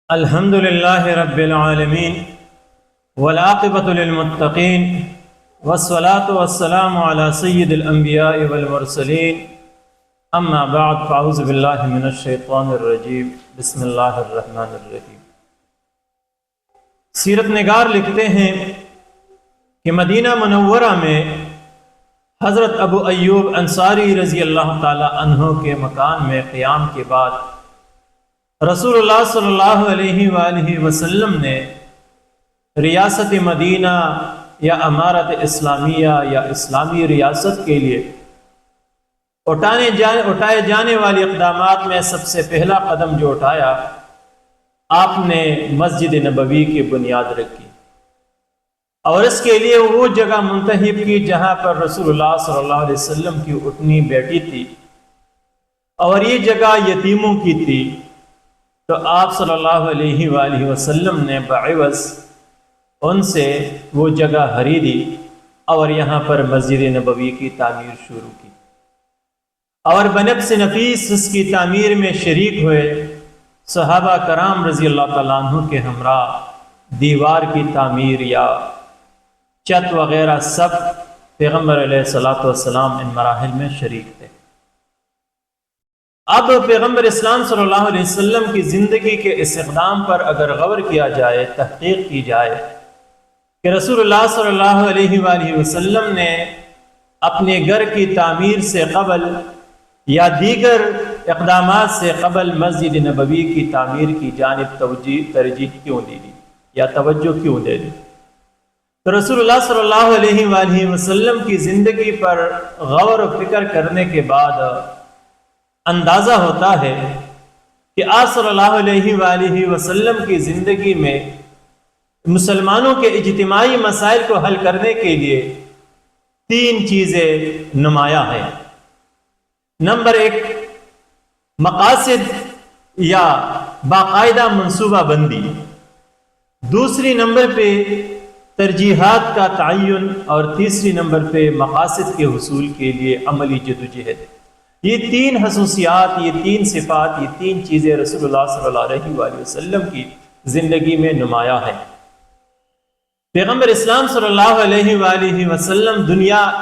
الحمد للہ رب العالمین والعاقبۃ للمتقین والصلاة والسلام علی سید الانبیاء والمرسلین اما بعد فاعوذ باللہ من الشیطان الرجیم بسم اللہ الرحمن الرحیم۔ سیرت نگار لکھتے ہیں کہ مدینہ منورہ میں حضرت ابو ایوب انصاری رضی اللہ تعالی عنہ کے مکان میں قیام کے بعد رسول اللہ صلی اللہ علیہ وآلہ وسلم نے ریاست مدینہ یا امارت اسلامیہ یا اسلامی ریاست کے لیے اٹھائے جانے والی اقدامات میں سب سے پہلا قدم جو اٹھایا، آپ نے مسجد نبوی کی بنیاد رکھی اور اس کے لیے وہ جگہ منتخب کی جہاں پر رسول اللہ صلی اللہ علیہ وسلم کی اٹھنی بیٹی تھی اور یہ جگہ یتیموں کی تھی۔ تو آپ صلی اللہ علیہ وآلہ وسلم نے بعوض ان سے وہ جگہ خریدی اور یہاں پر مسجد نبوی کی تعمیر شروع کی اور بنفس نفیس اس کی تعمیر میں شریک ہوئے۔ صحابہ کرام رضی اللہ تعالیٰ عنہ کے ہمراہ دیوار کی تعمیر یا چھت وغیرہ سب پیغمبر علیہ الصلوۃ والسلام ان مراحل میں شریک تھے۔ اب پیغمبر اسلام صلی اللہ علیہ وسلم کی زندگی کے اس اقدام پر اگر غور کیا جائے، تحقیق کی جائے کہ رسول اللہ صلی اللہ علیہ وآلہ وسلم نے اپنے گھر کی تعمیر سے قبل یا دیگر اقدامات سے قبل مسجد نبوی کی تعمیر کی جانب ترجیح کیوں دی یا توجہ کیوں دے دی؟ تو رسول اللہ صلی اللہ علیہ وآلہ وسلم کی زندگی پر غور و فکر کرنے کے بعد اندازہ ہوتا ہے کہ آپ صلی اللہ علیہ وآلہ وسلم کی زندگی میں مسلمانوں کے اجتماعی مسائل کو حل کرنے کے لیے تین چیزیں نمایاں ہیں۔ نمبر ایک، مقاصد یا باقاعدہ منصوبہ بندی۔ دوسری نمبر پہ ترجیحات کا تعین اور تیسری نمبر پہ مقاصد کے حصول کے لیے عملی جدوجہد۔ یہ تین خصوصیات، یہ تین صفات، یہ تین چیزیں رسول اللہ صلی اللہ علیہ وآلہ وسلم کی زندگی میں نمایاں ہیں۔ پیغمبر اسلام صلی اللہ علیہ وآلہ وسلم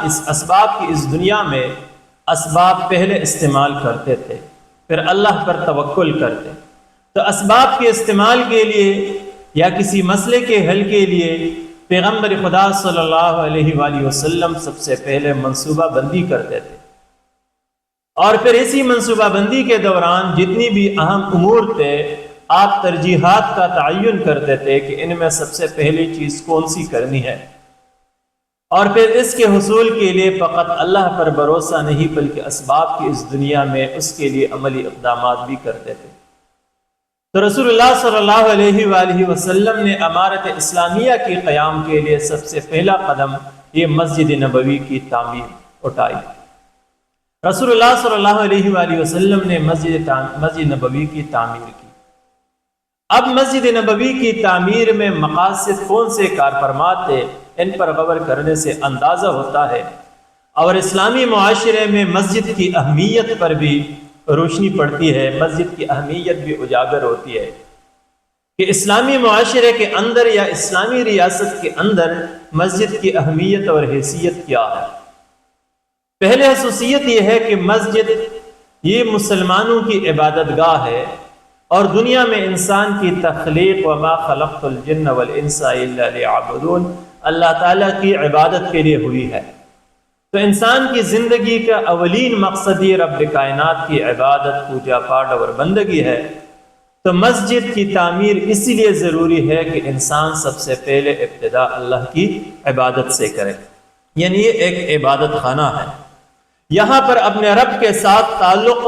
اس اسباب کی اس دنیا میں اسباب پہلے استعمال کرتے تھے، پھر اللہ پر توکل کرتے۔ تو اسباب کے استعمال کے لیے یا کسی مسئلے کے حل کے لیے پیغمبر خدا صلی اللہ علیہ وآلہ وسلم سب سے پہلے منصوبہ بندی کرتے تھے اور پھر اسی منصوبہ بندی کے دوران جتنی بھی اہم امور تھے آپ ترجیحات کا تعین کرتے تھے کہ ان میں سب سے پہلی چیز کون سی کرنی ہے، اور پھر اس کے حصول کے لیے فقط اللہ پر بھروسہ نہیں بلکہ اسباب کی اس دنیا میں اس کے لیے عملی اقدامات بھی کرتے تھے۔ تو رسول اللہ صلی اللہ علیہ وآلہ وسلم نے امارت اسلامیہ کے قیام کے لیے سب سے پہلا قدم یہ مسجد نبوی کی تعمیر اٹھائی۔ رسول اللہ صلی اللہ علیہ وآلہ وسلم نے مسجد نبوی کی تعمیر کی۔ اب مسجد نبوی کی تعمیر میں مقاصد کون سے کارفرما تھے، ان پر غور کرنے سے اندازہ ہوتا ہے اور اسلامی معاشرے میں مسجد کی اہمیت پر بھی روشنی پڑتی ہے، مسجد کی اہمیت بھی اجاگر ہوتی ہے کہ اسلامی معاشرے کے اندر یا اسلامی ریاست کے اندر مسجد کی اہمیت اور حیثیت کیا ہے۔ پہلے خصوصیت یہ ہے کہ مسجد یہ مسلمانوں کی عبادت گاہ ہے اور دنیا میں انسان کی تخلیق وما خلقت الجن والانس الا لیعبدون اللہ تعالیٰ کی عبادت کے لیے ہوئی ہے۔ تو انسان کی زندگی کا اولین مقصد یہ رب کائنات کی عبادت، پوجا پاٹ اور بندگی ہے۔ تو مسجد کی تعمیر اسی لیے ضروری ہے کہ انسان سب سے پہلے ابتدا اللہ کی عبادت سے کرے، یعنی یہ ایک عبادت خانہ ہے۔ یہاں پر اپنے رب کے ساتھ تعلق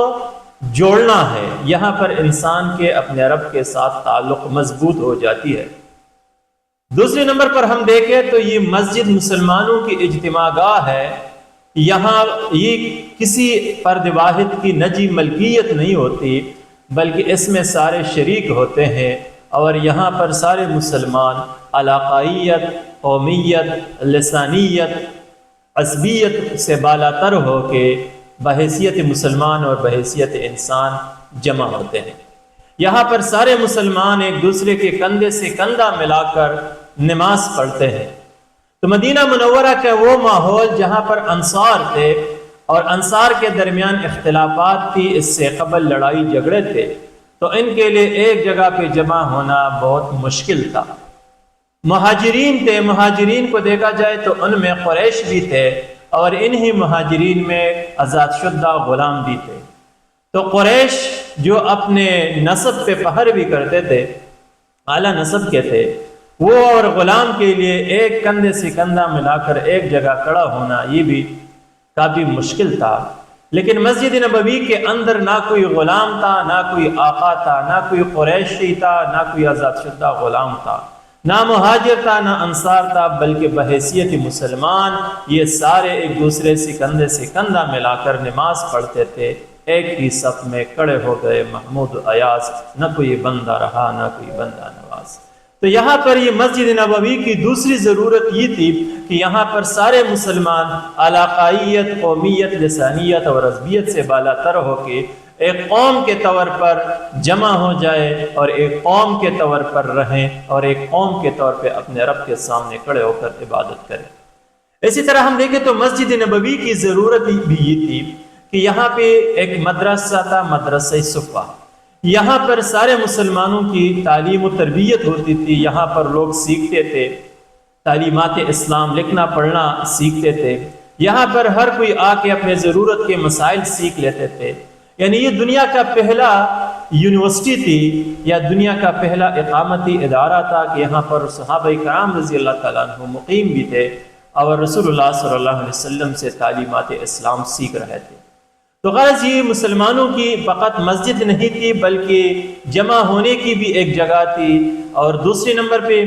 جوڑنا ہے، یہاں پر انسان کے اپنے رب کے ساتھ تعلق مضبوط ہو جاتی ہے۔ دوسرے نمبر پر ہم دیکھیں تو یہ مسجد مسلمانوں کی اجتماع گاہ ہے، یہاں یہ کسی فرد واحد کی نجی ملکیت نہیں ہوتی بلکہ اس میں سارے شریک ہوتے ہیں اور یہاں پر سارے مسلمان علاقائیت، قومیت، لسانیت، عصبیت سے بالا تر ہو کے بحیثیت مسلمان اور بحیثیت انسان جمع ہوتے ہیں۔ یہاں پر سارے مسلمان ایک دوسرے کے کندھے سے کندھا ملا کر نماز پڑھتے ہیں۔ تو مدینہ منورہ کا وہ ماحول جہاں پر انصار تھے اور انصار کے درمیان اختلافات تھی، اس سے قبل لڑائی جھگڑے تھے، تو ان کے لیے ایک جگہ پہ جمع ہونا بہت مشکل تھا۔ مہاجرین تھے، مہاجرین کو دیکھا جائے تو ان میں قریش بھی تھے اور انہی مہاجرین میں آزاد شدہ غلام بھی تھے۔ تو قریش جو اپنے نسب پہ فخر بھی کرتے تھے، اعلیٰ نسب کے تھے، وہ اور غلام کے لیے ایک کندھے سے کندھا ملا کر ایک جگہ کھڑا ہونا یہ بھی کافی مشکل تھا۔ لیکن مسجد نبوی کے اندر نہ کوئی غلام تھا، نہ کوئی آقا تھا، نہ کوئی قریشی تھا، نہ کوئی آزاد شدہ غلام تھا، نہ مہاجر تھا، نہ انصار تھا، بلکہ بحیثیت مسلمان یہ سارے ایک دوسرے سے کندھے سے کندھا ملا کر نماز پڑھتے تھے۔ ایک ہی صف میں کھڑے ہو گئے محمود و ایاز، نہ کوئی بندہ رہا نہ کوئی بندہ نواز۔ تو یہاں پر یہ مسجد نبوی کی دوسری ضرورت یہ تھی کہ یہاں پر سارے مسلمان علاقائیت، قومیت، لسانیت اور عربیت سے بالا تر ہو کے ایک قوم کے طور پر جمع ہو جائے اور ایک قوم کے طور پر رہیں اور ایک قوم کے طور پہ اپنے رب کے سامنے کھڑے ہو کر عبادت کریں۔ اسی طرح ہم دیکھیں تو مسجد نبوی کی ضرورت بھی یہ تھی کہ یہاں پہ ایک مدرسہ تھا، مدرسہ صفہ۔ یہاں پر سارے مسلمانوں کی تعلیم و تربیت ہوتی تھی، یہاں پر لوگ سیکھتے تھے، تعلیمات اسلام لکھنا پڑھنا سیکھتے تھے، یہاں پر ہر کوئی آ کے اپنے ضرورت کے مسائل سیکھ لیتے تھے۔ یعنی یہ دنیا کا پہلا یونیورسٹی تھی یا دنیا کا پہلا اقامتی ادارہ تھا کہ یہاں پر صحابہ کرام رضی اللہ تعالیٰ عنہ مقیم بھی تھے اور رسول اللہ صلی اللہ علیہ وسلم سے تعلیمات اسلام سیکھ رہے تھے۔ تو غرض یہ مسلمانوں کی فقط مسجد نہیں تھی بلکہ جمع ہونے کی بھی ایک جگہ تھی، اور دوسرے نمبر پہ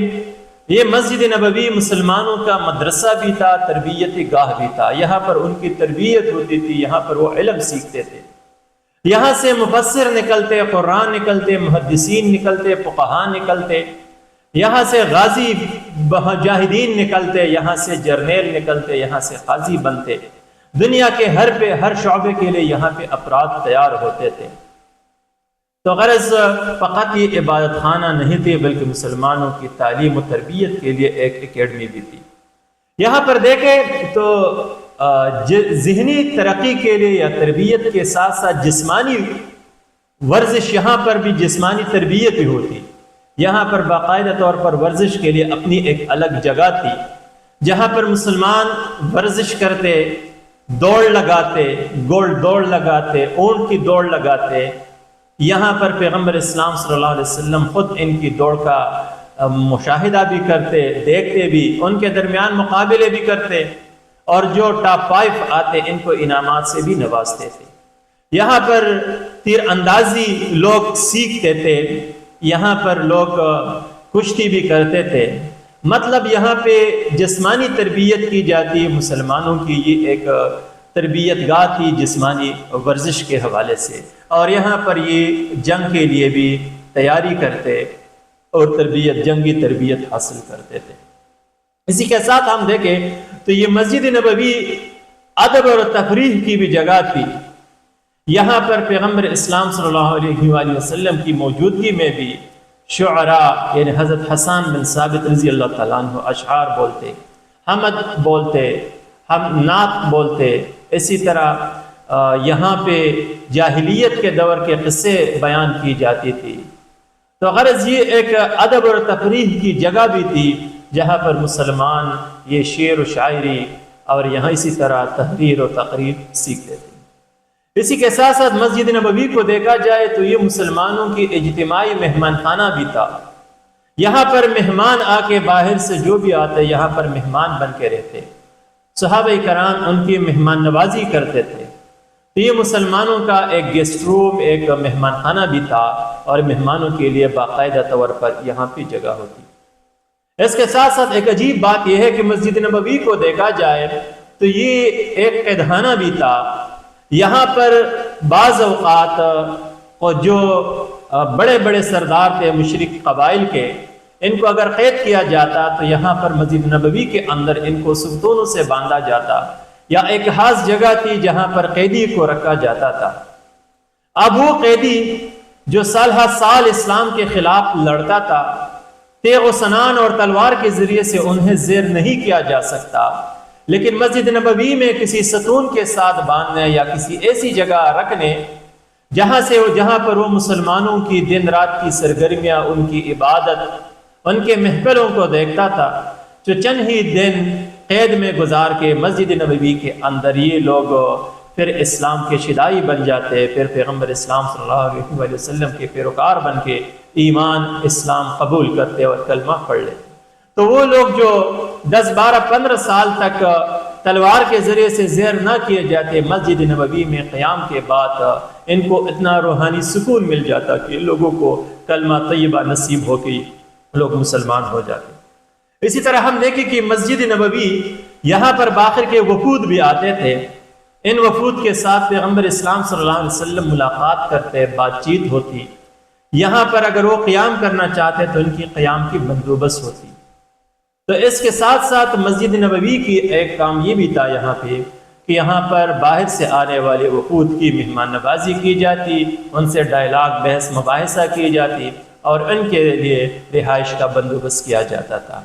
یہ مسجد نبوی مسلمانوں کا مدرسہ بھی تھا، تربیت گاہ بھی تھا۔ یہاں پر ان کی تربیت ہوتی تھی، یہاں پر وہ علم سیکھتے تھے، یہاں سے مفسر نکلتے، قرآن نکلتے، محدثین نکلتے، فقہاء نکلتے، یہاں سے غازی مجاہدین نکلتے، یہاں سے جرنیل نکلتے، یہاں سے قاضی بنتے۔ دنیا کے ہر شعبے کے لیے یہاں پہ افراد تیار ہوتے تھے۔ تو غرض فقط یہ عبادت خانہ نہیں تھی بلکہ مسلمانوں کی تعلیم و تربیت کے لیے ایک اکیڈمی بھی تھی۔ یہاں پر دیکھیں تو ذہنی ترقی کے لیے یا تربیت کے ساتھ ساتھ جسمانی ورزش، یہاں پر بھی جسمانی تربیت بھی ہوتی۔ یہاں پر باقاعدہ طور پر ورزش کے لیے اپنی ایک الگ جگہ تھی جہاں پر مسلمان ورزش کرتے، دوڑ لگاتے، گول دوڑ لگاتے، اونٹ کی دوڑ لگاتے۔ یہاں پر پیغمبر اسلام صلی اللہ علیہ وسلم خود ان کی دوڑ کا مشاہدہ بھی کرتے، دیکھتے بھی، ان کے درمیان مقابلے بھی کرتے، اور جو ٹاپ 5 آتے ان کو انعامات سے بھی نوازتے تھے۔ یہاں پر تیر اندازی لوگ سیکھتے تھے، یہاں پر لوگ کشتی بھی کرتے تھے۔ مطلب یہاں پہ جسمانی تربیت کی جاتی، مسلمانوں کی یہ ایک تربیت گاہ تھی جسمانی ورزش کے حوالے سے، اور یہاں پر یہ جنگ کے لیے بھی تیاری کرتے اور جنگی تربیت حاصل کرتے تھے۔ اسی کے ساتھ ہم دیکھیں تو یہ مسجد نبوی ادب اور تفریح کی بھی جگہ تھی۔ یہاں پر پیغمبر اسلام صلی اللہ علیہ وآلہ وسلم کی موجودگی میں بھی شعراء یعنی حضرت حسان بن ثابت رضی اللہ تعالیٰ عنہ اشعار بولتے، حمد بولتے، ہم نعت بولتے۔ اسی طرح یہاں پہ جاہلیت کے دور کے قصے بیان کی جاتی تھی۔ تو غرض یہ ایک ادب اور تفریح کی جگہ بھی تھی جہاں پر مسلمان یہ شعر و شاعری اور یہاں اسی طرح تحریر و تقریر سیکھتے تھے۔ اسی کے ساتھ ساتھ مسجد نبوی کو دیکھا جائے تو یہ مسلمانوں کی اجتماعی مہمان خانہ بھی تھا۔ یہاں پر مہمان آ کے باہر سے جو بھی آتے یہاں پر مہمان بن کے رہتے، صحابہ کرام ان کی مہمان نوازی کرتے تھے۔ تو یہ مسلمانوں کا ایک گیسٹ روم، ایک مہمان خانہ بھی تھا، اور مہمانوں کے لیے باقاعدہ طور پر یہاں پہ جگہ ہوتی۔ اس کے ساتھ ساتھ ایک عجیب بات یہ ہے کہ مسجد نبوی کو دیکھا جائے تو یہ ایک قیدخانہ بھی تھا۔ یہاں پر بعض اوقات جو بڑے بڑے سردار تھے مشرک قبائل کے، ان کو اگر قید کیا جاتا تو یہاں پر مسجد نبوی کے اندر ان کو ستونوں سے باندھا جاتا، یا ایک خاص جگہ تھی جہاں پر قیدی کو رکھا جاتا تھا۔ اب وہ قیدی جو سال ہر سال اسلام کے خلاف لڑتا تھا، تیغ و سنان اور تلوار کے ذریعے سے انہیں زیر نہیں کیا جا سکتا، لیکن مسجد نبوی میں کسی ستون کے ساتھ باندھنے یا کسی ایسی جگہ رکھنے جہاں پر وہ مسلمانوں کی دن رات کی سرگرمیاں، ان کی عبادت، ان کے محفلوں کو دیکھتا تھا، جو چند ہی دن قید میں گزار کے مسجد نبوی کے اندر یہ لوگ پھر اسلام کے شدائی بن جاتے، پھر پیغمبر اسلام صلی اللہ علیہ وسلم کے پیروکار بن کے ایمان اسلام قبول کرتے اور کلمہ پڑھ لیتے۔ تو وہ لوگ جو 10 12 15 سال تک تلوار کے ذریعے سے زیر نہ کیے جاتے، مسجد نبوی میں قیام کے بعد ان کو اتنا روحانی سکون مل جاتا کہ لوگوں کو کلمہ طیبہ نصیب ہو کے لوگ مسلمان ہو جاتے۔ اسی طرح ہم دیکھیں کہ مسجد نبوی یہاں پر باخر کے وفود بھی آتے تھے، ان وفود کے ساتھ پیغمبر اسلام صلی اللہ علیہ وسلم ملاقات کرتے، بات چیت ہوتی، یہاں پر اگر وہ قیام کرنا چاہتے تو ان کی قیام کی بندوبست ہوتی۔ تو اس کے ساتھ ساتھ مسجد نبوی کی ایک کام یہ بھی تھا یہاں پہ کہ یہاں پر باہر سے آنے والے وفود کی مہمان نوازی کی جاتی، ان سے ڈائلاگ بحث مباحثہ کی جاتی اور ان کے لیے رہائش کا بندوبست کیا جاتا تھا۔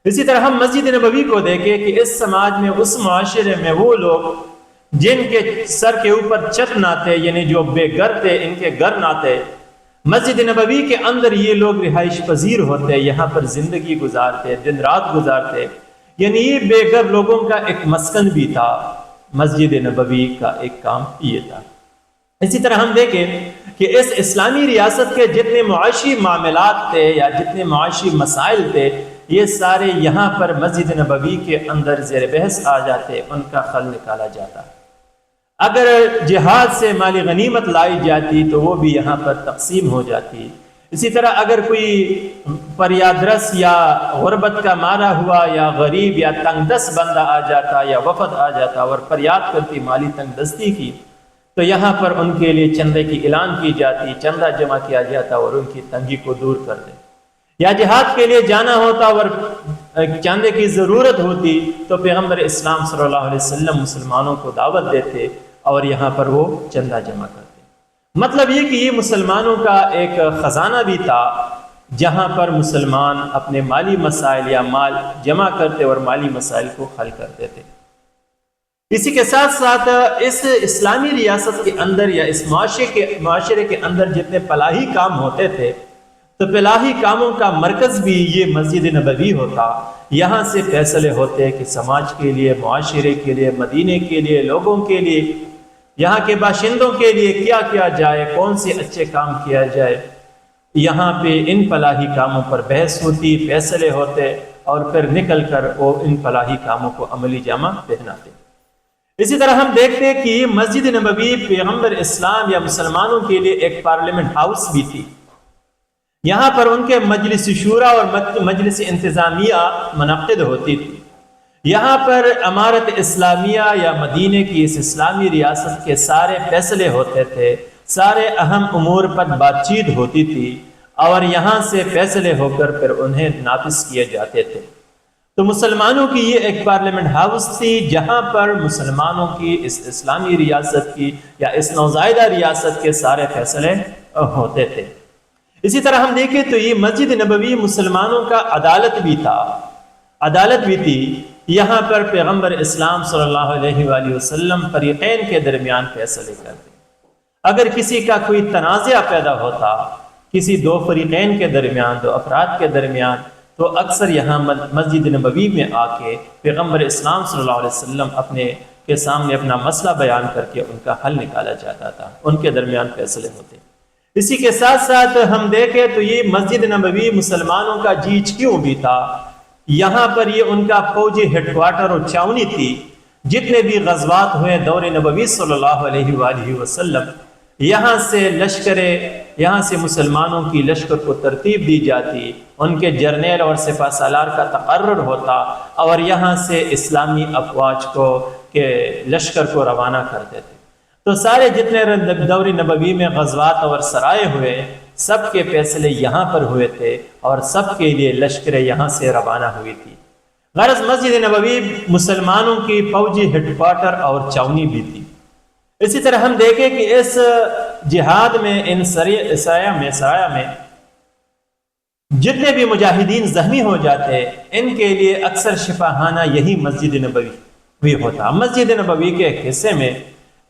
اسی طرح ہم مسجد نبوی کو دیکھیں کہ اس سماج میں، اس معاشرے میں وہ لوگ جن کے سر کے اوپر چھت نہ تھے، یعنی جو بے گھر تھے، ان کے گھر نہ تھے، مسجد نبوی کے اندر یہ لوگ رہائش پذیر ہوتے، یہاں پر زندگی گزارتے، دن رات گزارتے، یعنی یہ بے گھر لوگوں کا ایک مسکن بھی تھا۔ مسجد نبوی کا ایک کام یہ تھا۔ اسی طرح ہم دیکھیں کہ اس اسلامی ریاست کے جتنے معاشی معاملات تھے یا جتنے معاشی مسائل تھے، یہ سارے یہاں پر مسجد نبوی کے اندر زیر بحث آ جاتے، ان کا حل نکالا جاتا۔ اگر جہاد سے مالی غنیمت لائی جاتی تو وہ بھی یہاں پر تقسیم ہو جاتی۔ اسی طرح اگر کوئی فریاد رس یا غربت کا مارا ہوا یا غریب یا تنگ دست بندہ آ جاتا یا وفد آ جاتا اور فریاد کرتی مالی تنگ دستی کی، تو یہاں پر ان کے لیے چندے کی اعلان کی جاتی، چندہ جمع کیا جاتا اور ان کی تنگی کو دور کر دے۔ یا جہاد کے لیے جانا ہوتا اور چندے کی ضرورت ہوتی تو پیغمبر اسلام صلی اللہ علیہ وسلم مسلمانوں کو دعوت دیتے اور یہاں پر وہ چندہ جمع کرتے۔ مطلب یہ کہ یہ مسلمانوں کا ایک خزانہ بھی تھا جہاں پر مسلمان اپنے مالی مسائل یا مال جمع کرتے اور مالی مسائل کو حل کرتے تھے۔ اسی کے ساتھ ساتھ اس اسلامی ریاست کے اندر یا اس معاشرے کے اندر جتنے فلاحی کام ہوتے تھے تو فلاحی کاموں کا مرکز بھی یہ مسجد نبوی ہوتا۔ یہاں سے فیصلے ہوتے کہ سماج کے لیے، معاشرے کے لیے، مدینے کے لیے، لوگوں کے لیے، یہاں کے باشندوں کے لیے کیا کیا جائے، کون سے اچھے کام کیا جائے۔ یہاں پہ ان فلاحی کاموں پر بحث ہوتی، فیصلے ہوتے اور پھر نکل کر وہ ان فلاحی کاموں کو عملی جامہ پہناتے۔ اسی طرح ہم دیکھتے ہیں کہ مسجد نبوی پیغمبر اسلام یا مسلمانوں کے لیے ایک پارلیمنٹ ہاؤس بھی تھی۔ یہاں پر ان کے مجلس شورا اور مجلس انتظامیہ منعقد ہوتی تھی۔ یہاں پر امارت اسلامیہ یا مدینے کی اس اسلامی ریاست کے سارے فیصلے ہوتے تھے، سارے اہم امور پر بات چیت ہوتی تھی اور یہاں سے فیصلے ہو کر پھر انہیں نافذ کیے جاتے تھے۔ تو مسلمانوں کی یہ ایک پارلیمنٹ ہاؤس تھی جہاں پر مسلمانوں کی اس اسلامی ریاست کی یا اس نوزائیدہ ریاست کے سارے فیصلے ہوتے تھے۔ اسی طرح ہم دیکھیں تو یہ مسجد نبوی مسلمانوں کا عدالت بھی تھا، عدالت بھی تھی۔ یہاں پر پیغمبر اسلام صلی اللہ علیہ وآلہ وسلم فریقین کے درمیان فیصلے کرتے۔ اگر کسی کا کوئی تنازع پیدا ہوتا کسی دو فریقین کے درمیان، دو افراد کے درمیان، تو اکثر یہاں مسجد نبوی میں آ کے پیغمبر اسلام صلی اللہ علیہ وسلم اپنے کے سامنے اپنا مسئلہ بیان کر کے ان کا حل نکالا جاتا تھا، ان کے درمیان فیصلے ہوتے۔ اسی کے ساتھ ساتھ ہم دیکھیں تو یہ مسجد نبوی مسلمانوں کا GHQ بھی تھا۔ یہاں پر یہ ان کا فوجی ہیڈ کوارٹر اور چھاونی تھی۔ جتنے بھی غزوات ہوئے دور نبوی صلی اللہ علیہ وآلہ وسلم، یہاں سے مسلمانوں کی لشکر کو ترتیب دی جاتی، ان کے جرنیل اور سپہ سالار کا تقرر ہوتا اور یہاں سے اسلامی افواج کے لشکر کو روانہ کرتے تھے۔ تو سارے جتنے دور نبوی میں غزوات اور سرائے ہوئے، سب کے فیصلے یہاں پر ہوئے تھے اور سب کے لیے لشکریں یہاں سے روانہ ہوئی تھی۔ غرض مسجد نبوی مسلمانوں کی فوجی ہیڈ کوارٹر اور چھاونی بھی تھی۔ اسی طرح ہم دیکھیں کہ اس جہاد میں ان سرایہ میں جتنے بھی مجاہدین زخمی ہو جاتے ان کے لیے اکثر شفاخانہ یہی مسجد نبوی بھی ہوتا۔ مسجد نبوی کے ایک حصے میں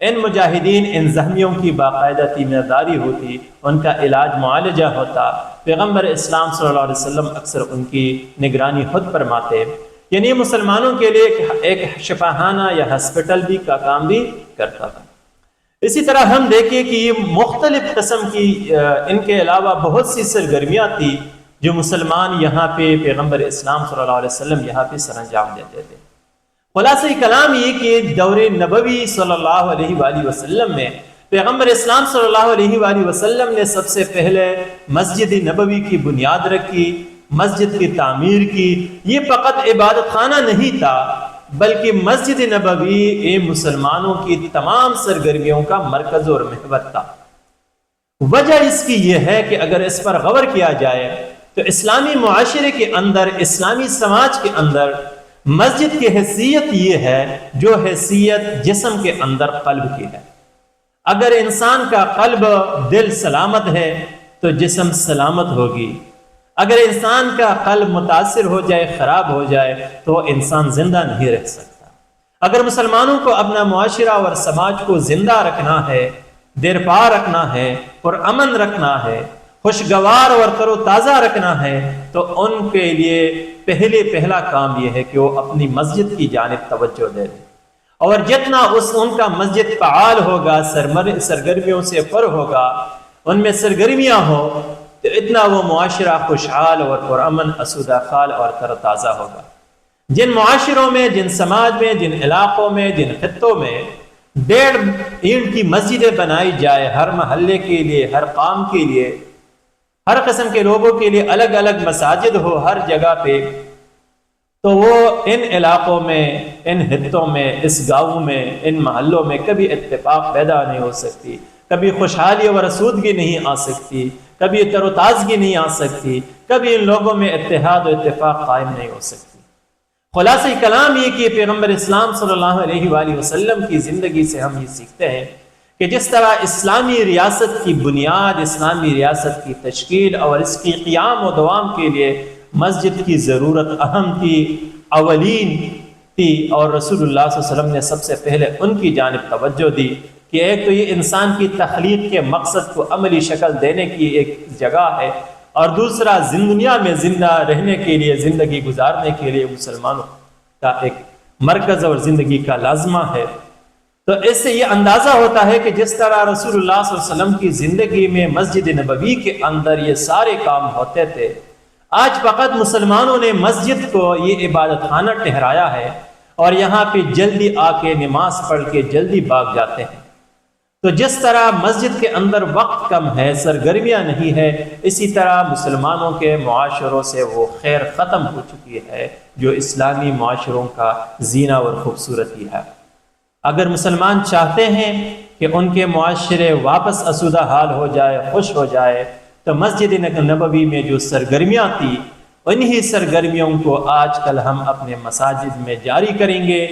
ان مجاہدین ان زخمیوں کی باقاعدہ تیمارداری ہوتی، ان کا علاج معالجہ ہوتا۔ پیغمبر اسلام صلی اللہ علیہ وسلم اکثر ان کی نگرانی خود فرماتے، یعنی مسلمانوں کے لیے ایک شفاخانہ یا ہسپتال بھی کا کام بھی کرتا تھا۔ اسی طرح ہم دیکھیں کہ یہ مختلف قسم کی ان کے علاوہ بہت سی سرگرمیاں تھی جو مسلمان یہاں پہ پیغمبر اسلام صلی اللہ علیہ وسلم یہاں پہ سر انجام دیتے تھے۔ خلاصہ کلام یہ کہ دور نبوی صلی اللہ علیہ وآلہ وسلم میں پیغمبر اسلام صلی اللہ علیہ وآلہ وسلم نے سب سے پہلے مسجد نبوی کی بنیاد رکھی، مسجد کی تعمیر کی۔ یہ فقط عبادت خانہ نہیں تھا بلکہ مسجد نبوی مسلمانوں کی تمام سرگرمیوں کا مرکز اور محور تھا۔ وجہ اس کی یہ ہے کہ اگر اس پر غور کیا جائے تو اسلامی معاشرے کے اندر، اسلامی سماج کے اندر مسجد کی حیثیت یہ ہے جو حیثیت جسم کے اندر قلب کی ہے۔ اگر انسان کا قلب دل سلامت ہے تو جسم سلامت ہوگی۔ اگر انسان کا قلب متاثر ہو جائے، خراب ہو جائے تو انسان زندہ نہیں رہ سکتا۔ اگر مسلمانوں کو اپنا معاشرہ اور سماج کو زندہ رکھنا ہے، دیرپا رکھنا ہے اور امن رکھنا ہے، خوشگوار اور تر و تازہ رکھنا ہے تو ان کے لیے پہلا کام یہ ہے کہ وہ اپنی مسجد کی جانب توجہ دے دیں، اور جتنا ان کا مسجد فعال ہوگا، سرگرمیوں سے پر ہوگا، ان میں سرگرمیاں ہو تو اتنا وہ معاشرہ خوشحال اور پرامن، اسودہ خال اور تر و تازہ ہوگا۔ جن معاشروں میں، جن سماج میں، جن علاقوں میں، جن خطوں میں 1.5 اینٹ کی مسجدیں بنائی جائے، ہر محلے کے لیے، ہر قوم کے لیے، ہر قسم کے لوگوں کے لیے الگ الگ مساجد ہو ہر جگہ پہ، تو وہ ان علاقوں میں، ان خطوں میں، اس گاؤں میں، ان محلوں میں کبھی اتفاق پیدا نہیں ہو سکتی، کبھی خوشحالی اور آسودگی نہیں آ سکتی، کبھی تر و تازگی نہیں آ سکتی، کبھی ان لوگوں میں اتحاد و اتفاق قائم نہیں ہو سکتی۔ خلاصہ کلام یہ کہ پیغمبر اسلام صلی اللہ علیہ وآلہ وسلم کی زندگی سے ہم یہ سیکھتے ہیں کہ جس طرح اسلامی ریاست کی بنیاد، اسلامی ریاست کی تشکیل اور اس کی قیام و دوام کے لیے مسجد کی ضرورت اہم تھی، اولین تھی، اور رسول اللہ صلی اللہ علیہ وسلم نے سب سے پہلے ان کی جانب توجہ دی کہ ایک تو یہ انسان کی تخلیق کے مقصد کو عملی شکل دینے کی ایک جگہ ہے، اور دوسرا دنیا میں زندہ رہنے کے لیے، زندگی گزارنے کے لیے مسلمانوں کا ایک مرکز اور زندگی کا لازمہ ہے۔ تو اس سے یہ اندازہ ہوتا ہے کہ جس طرح رسول اللہ صلی اللہ علیہ وسلم کی زندگی میں مسجد نبوی کے اندر یہ سارے کام ہوتے تھے، آج فقط مسلمانوں نے مسجد کو یہ عبادت خانہ ٹھہرایا ہے اور یہاں پہ جلدی آ کے نماز پڑھ کے جلدی بھاگ جاتے ہیں۔ تو جس طرح مسجد کے اندر وقت کم ہے، سرگرمیاں نہیں ہے، اسی طرح مسلمانوں کے معاشروں سے وہ خیر ختم ہو چکی ہے جو اسلامی معاشروں کا زینہ اور خوبصورتی ہے۔ اگر مسلمان چاہتے ہیں کہ ان کے معاشرے واپس اسودہ حال ہو جائے، خوش ہو جائے، تو مسجد نبوی میں جو سرگرمیاں تھیں انہی سرگرمیوں کو آج کل ہم اپنے مساجد میں جاری کریں گے،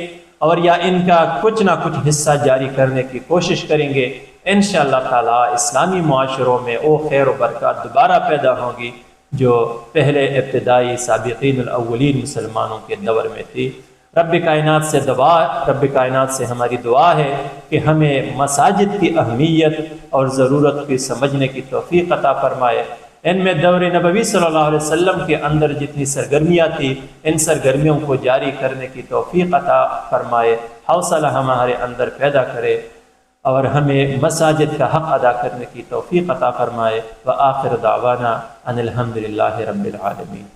اور یا ان کا کچھ نہ کچھ حصہ جاری کرنے کی کوشش کریں گے۔ انشاءاللہ تعالی اسلامی معاشروں میں وہ خیر و برکات دوبارہ پیدا ہوگی جو پہلے ابتدائی سابقین الاولین مسلمانوں کے دور میں تھی۔ رب کائنات سے ہماری دعا ہے کہ ہمیں مساجد کی اہمیت اور ضرورت کی سمجھنے کی توفیق عطا فرمائے۔ ان میں دور نبوی صلی اللہ علیہ وسلم کے اندر جتنی سرگرمیاں تھیں، ان سرگرمیوں کو جاری کرنے کی توفیق عطا فرمائے، حوصلہ ہمارے اندر پیدا کرے اور ہمیں مساجد کا حق ادا کرنے کی توفیق عطا فرمائے۔ وآخر دعوانا ان الحمد للہ رب العالمین۔